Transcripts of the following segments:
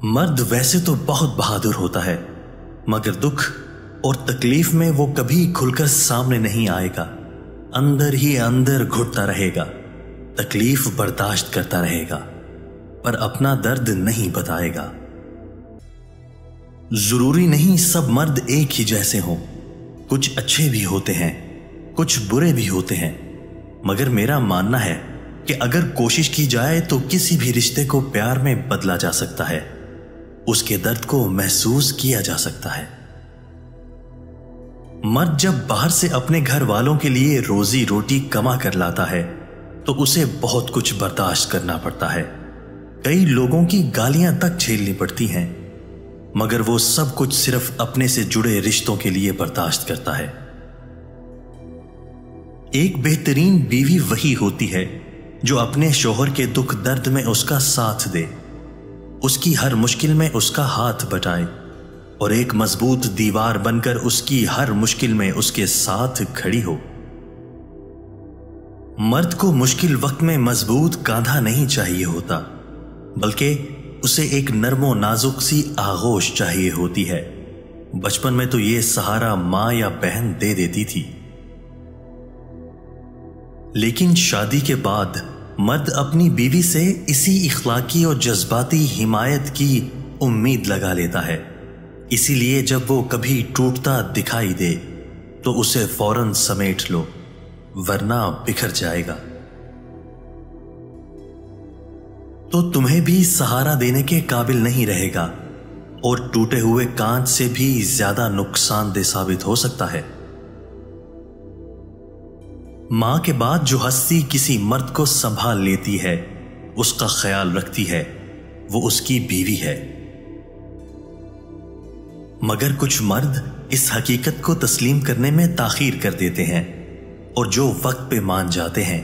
मर्द वैसे तो बहुत बहादुर होता है, मगर दुख और तकलीफ में वो कभी खुलकर सामने नहीं आएगा। अंदर ही अंदर घुटता रहेगा, तकलीफ बर्दाश्त करता रहेगा, पर अपना दर्द नहीं बताएगा। जरूरी नहीं सब मर्द एक ही जैसे हों, कुछ अच्छे भी होते हैं, कुछ बुरे भी होते हैं। मगर मेरा मानना है कि अगर कोशिश की जाए तो किसी भी रिश्ते को प्यार में बदला जा सकता है, उसके दर्द को महसूस किया जा सकता है। मर्द जब बाहर से अपने घर वालों के लिए रोजी रोटी कमा कर लाता है तो उसे बहुत कुछ बर्दाश्त करना पड़ता है। कई लोगों की गालियां तक झेलनी पड़ती हैं, मगर वो सब कुछ सिर्फ अपने से जुड़े रिश्तों के लिए बर्दाश्त करता है। एक बेहतरीन बीवी वही होती है जो अपने शौहर के दुख दर्द में उसका साथ दे, उसकी हर मुश्किल में उसका हाथ बटाए और एक मजबूत दीवार बनकर उसकी हर मुश्किल में उसके साथ खड़ी हो। मर्द को मुश्किल वक्त में मजबूत कांधा नहीं चाहिए होता, बल्कि उसे एक नरमो नाजुक सी आगोश चाहिए होती है। बचपन में तो ये सहारा मां या बहन दे देती थी, लेकिन शादी के बाद मर्द अपनी बीवी से इसी इखलाकी और जज्बाती हिमायत की उम्मीद लगा लेता है। इसीलिए जब वो कभी टूटता दिखाई दे तो उसे फौरन समेट लो, वरना बिखर जाएगा। तो तुम्हें भी सहारा देने के काबिल नहीं रहेगा और टूटे हुए कांच से भी ज्यादा नुकसानदेह साबित हो सकता है। मां के बाद जो हस्ती किसी मर्द को संभाल लेती है, उसका ख्याल रखती है, वो उसकी बीवी है। मगर कुछ मर्द इस हकीकत को तस्लीम करने में ताखीर कर देते हैं और जो वक्त पे मान जाते हैं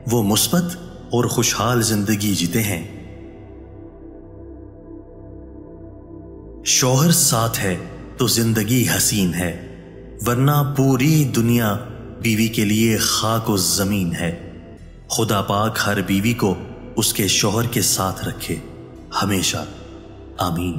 वो मुस्बत और खुशहाल जिंदगी जीते हैं। शौहर साथ है तो जिंदगी हसीन है, वरना पूरी दुनिया बीवी के लिए खाक और जमीन है। खुदा पाक हर बीवी को उसके शौहर के साथ रखे हमेशा। आमीन।